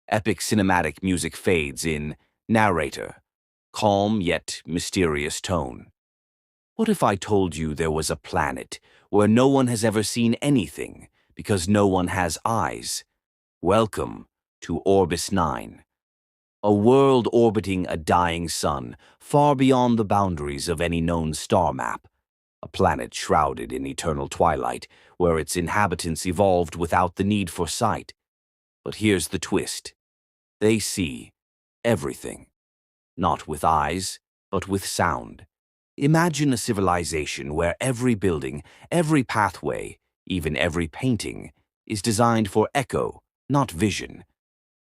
Epic cinematic music fades in. Narrator. Calm yet mysterious tone. What if I told you there was a planet where no one has ever seen anything because no one has eyes? Welcome to Orbis 9. A world orbiting a dying sun, far beyond the boundaries of any known star map. A planet shrouded in eternal twilight, where its inhabitants evolved without the need for sight. But here's the twist. They see everything. Not with eyes, but with sound. Imagine a civilization where every building, every pathway, even every painting, is designed for echo, not vision.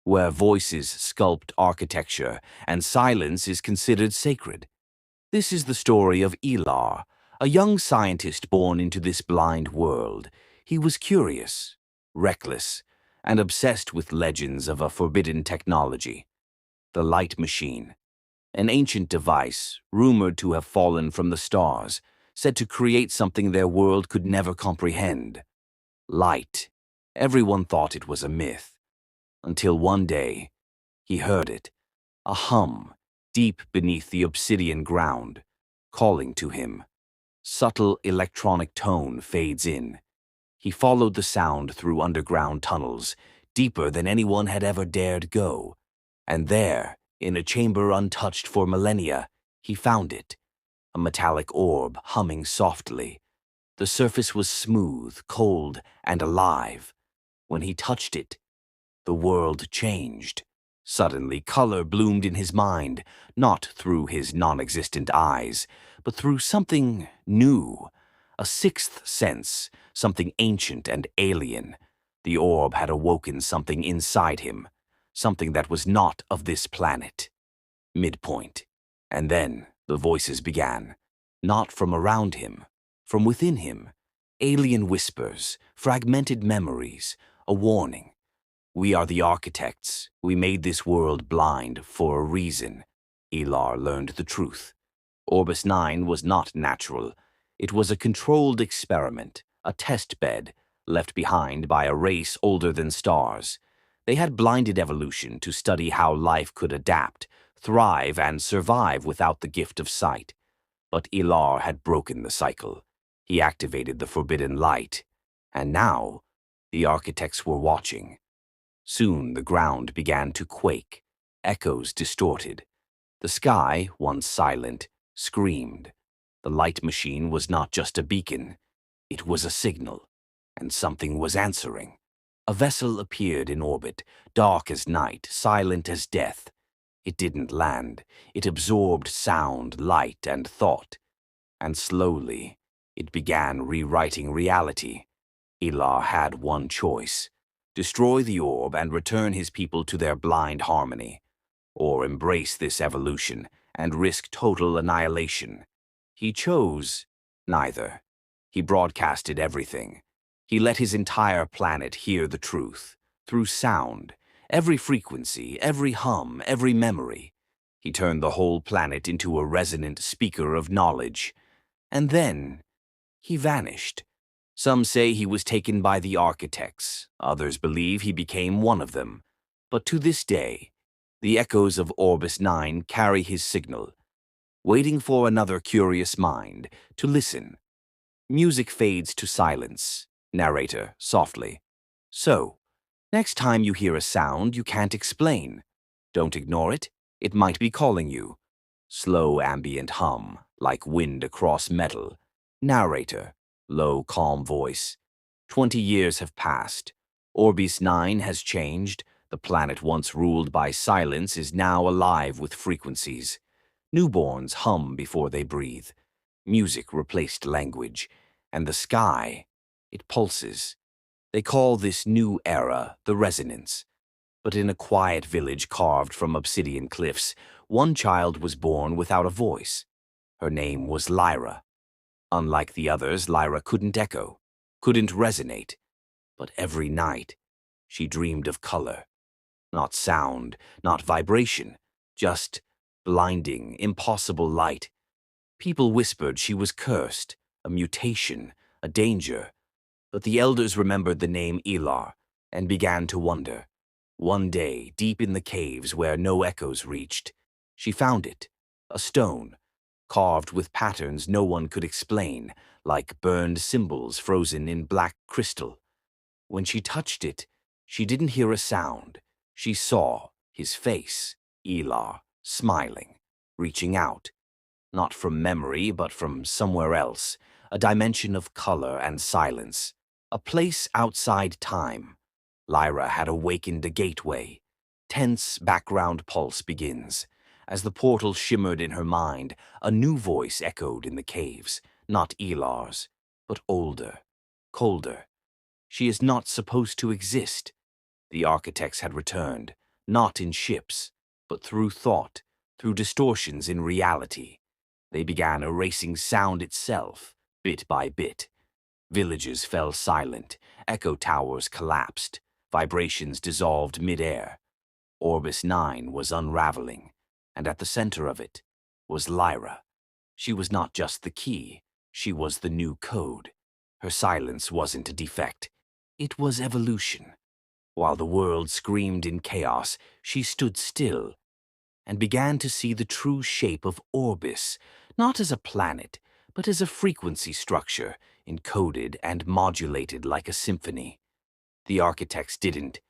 Where voices sculpt architecture and silence is considered sacred. This is the story of Elara, a young scientist born into this blind world. He was curious, reckless, and obsessed with legends of a forbidden technology. The light machine, an ancient device rumored to have fallen from the stars, said to create something their world could never comprehend. Light. Everyone thought it was a myth. Until one day, he heard it, a hum deep beneath the obsidian ground, calling to him. Subtle electronic tone fades in. He followed the sound through underground tunnels, deeper than anyone had ever dared go. And there, in a chamber untouched for millennia, he found it, a metallic orb humming softly. The surface was smooth, cold, and alive. When he touched it, the world changed. Suddenly, color bloomed in his mind, not through his non-existent eyes, but through something new, a sixth sense, something ancient and alien. The orb had awoken something inside him, something that was not of this planet. Midpoint. And then the voices began, not from around him, from within him. Alien whispers, fragmented memories, a warning. We are the architects. We made this world blind for a reason. Elara learned the truth. Orbis 9 was not natural. It was a controlled experiment, a test bed, left behind by a race older than stars. They had blinded evolution to study how life could adapt, thrive, and survive without the gift of sight. But Elara had broken the cycle. He activated the forbidden light. And now, the architects were watching. Soon the ground began to quake, echoes distorted. The sky, once silent, screamed. The light machine was not just a beacon, it was a signal, and something was answering. A vessel appeared in orbit, dark as night, silent as death. It didn't land, it absorbed sound, light, and thought. And slowly, it began rewriting reality. Elara had one choice. Destroy the orb and return his people to their blind harmony, or embrace this evolution and risk total annihilation. He chose neither. He broadcasted everything. He let his entire planet hear the truth, through sound, every frequency, every hum, every memory. He turned the whole planet into a resonant speaker of knowledge. And then he vanished. Some say he was taken by the architects, others believe he became one of them. But to this day, the echoes of Orbis 9 carry his signal, waiting for another curious mind to listen. Music fades to silence. Narrator, softly. So, next time you hear a sound you can't explain, don't ignore it. It might be calling you. Slow ambient hum, like wind across metal. Narrator. Low, calm voice. 20 years have passed. Orbis 9 has changed. The planet once ruled by silence is now alive with frequencies. Newborns hum before they breathe. Music replaced language. And the sky, it pulses. They call this new era the resonance. But in a quiet village carved from obsidian cliffs, one child was born without a voice. Her name was Lyra. Unlike the others, Lyra couldn't echo, couldn't resonate. But every night, she dreamed of color. Not sound, not vibration, just blinding, impossible light. People whispered she was cursed, a mutation, a danger. But the elders remembered the name Elara and began to wonder. One day, deep in the caves where no echoes reached, she found it, a stone, carved with patterns no one could explain, like burned symbols frozen in black crystal. When she touched it, she didn't hear a sound. She saw his face, Elara, smiling, reaching out, not from memory but from somewhere else, a dimension of color and silence, a place outside time. Lyra had awakened a gateway. Tense background pulse begins. As the portal shimmered in her mind, a new voice echoed in the caves, not Elara's, but older, colder. She is not supposed to exist. The architects had returned, not in ships, but through thought, through distortions in reality. They began erasing sound itself, bit by bit. Villages fell silent, echo towers collapsed, vibrations dissolved mid-air. Orbis 9 was unraveling, and at the center of it was Lyra. She was not just the key, she was the new code. Her silence wasn't a defect, it was evolution. While the world screamed in chaos, she stood still and began to see the true shape of Orbis, not as a planet, but as a frequency structure, encoded and modulated like a symphony. The architects didn't